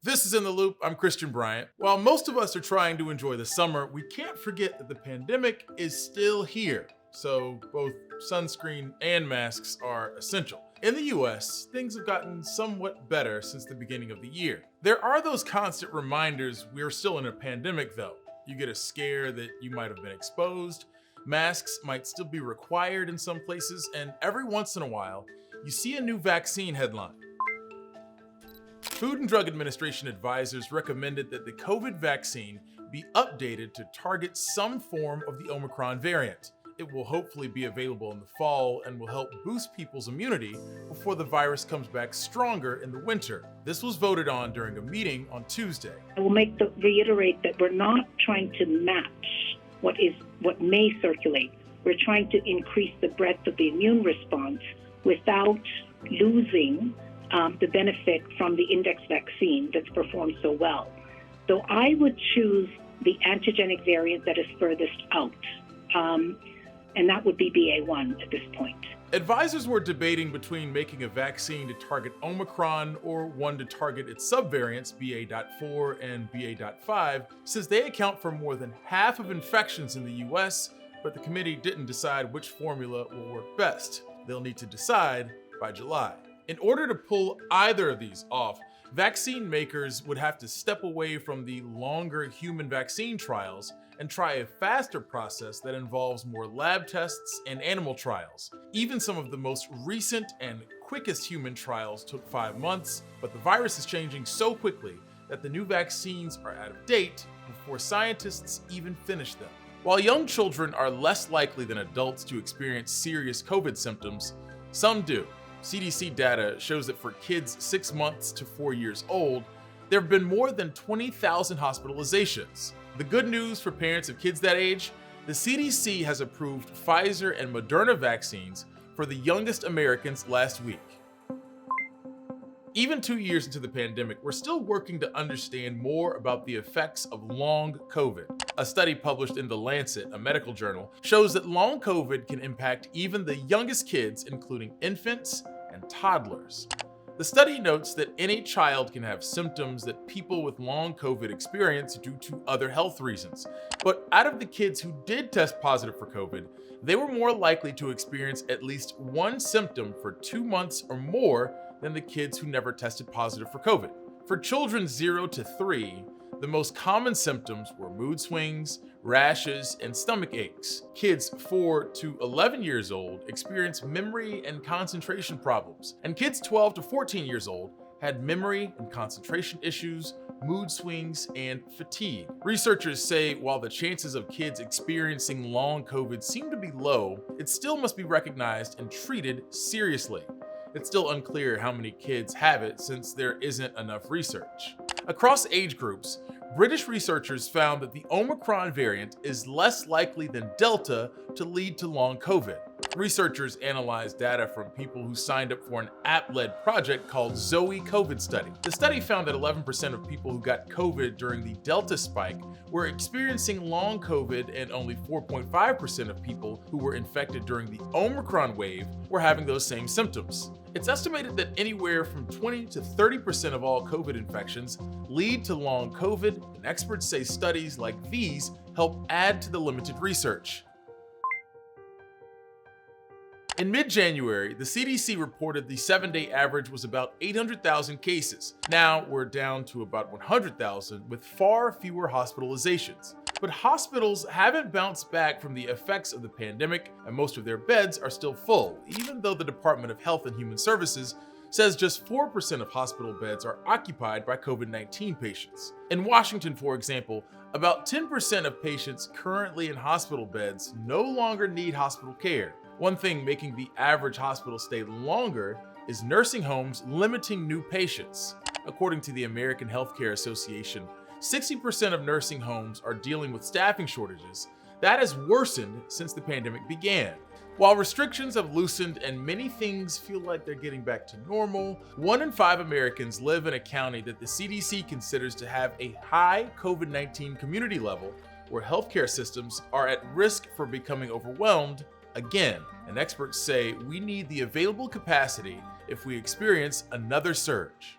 This is In the Loop. I'm Christian Bryant. While most of us are trying to enjoy the summer, we can't forget that the pandemic is still here. So both sunscreen and masks are essential. In the US, things have gotten somewhat better since the beginning of the year. There are those constant reminders we're still in a pandemic though. You get a scare that you might have been exposed, masks might still be required in some places, and every once in a while, you see a new vaccine headline. Food and Drug Administration advisors recommended that the COVID vaccine be updated to target some form of the Omicron variant. It will hopefully be available in the fall and will help boost people's immunity before the virus comes back stronger in the winter. This was voted on during a meeting on Tuesday. I will reiterate that we're not trying to match what may circulate. We're trying to increase the breadth of the immune response without losing the benefit from the index vaccine that's performed so well. So I would choose the antigenic variant that is furthest out, and that would be BA.1 at this point. Advisors were debating between making a vaccine to target Omicron or one to target its subvariants BA.4 and BA.5, since they account for more than half of infections in the US, but the committee didn't decide which formula will work best. They'll need to decide by July. In order to pull either of these off, vaccine makers would have to step away from the longer human vaccine trials and try a faster process that involves more lab tests and animal trials. Even some of the most recent and quickest human trials took 5 months, but the virus is changing so quickly that the new vaccines are out of date before scientists even finish them. While young children are less likely than adults to experience serious COVID symptoms, some do. CDC data shows that for kids 6 months to 4 years old, there have been more than 20,000 hospitalizations. The good news for parents of kids that age, the CDC has approved Pfizer and Moderna vaccines for the youngest Americans last week. Even 2 years into the pandemic, we're still working to understand more about the effects of long COVID. A study published in The Lancet, a medical journal, shows that long COVID can impact even the youngest kids, including infants and toddlers. The study notes that any child can have symptoms that people with long COVID experience due to other health reasons. But out of the kids who did test positive for COVID, they were more likely to experience at least one symptom for 2 months or more than the kids who never tested positive for COVID. For children 0 to 3, the most common symptoms were mood swings, rashes, and stomach aches. Kids 4 to 11 years old experienced memory and concentration problems, and kids 12 to 14 years old had memory and concentration issues, mood swings, and fatigue. Researchers say while the chances of kids experiencing long COVID seem to be low, it still must be recognized and treated seriously. It's still unclear how many kids have it since there isn't enough research. Across age groups, British researchers found that the Omicron variant is less likely than Delta to lead to long COVID. Researchers analyzed data from people who signed up for an app-led project called Zoe COVID Study. The study found that 11% of people who got COVID during the Delta spike were experiencing long COVID, and only 4.5% of people who were infected during the Omicron wave were having those same symptoms. It's estimated that anywhere from 20 to 30% of all COVID infections lead to long COVID, and experts say studies like these help add to the limited research. In mid-January, the CDC reported the 7-day average was about 800,000 cases. Now we're down to about 100,000 with far fewer hospitalizations. But hospitals haven't bounced back from the effects of the pandemic, and most of their beds are still full, even though the Department of Health and Human Services says just 4% of hospital beds are occupied by COVID-19 patients. In Washington, for example, about 10% of patients currently in hospital beds no longer need hospital care. One thing making the average hospital stay longer is nursing homes limiting new patients. According to the American Healthcare Association, 60% of nursing homes are dealing with staffing shortages. That has worsened since the pandemic began. While restrictions have loosened and many things feel like they're getting back to normal, 1 in 5 Americans live in a county that the CDC considers to have a high COVID-19 community level, where healthcare systems are at risk for becoming overwhelmed again. And experts say we need the available capacity if we experience another surge.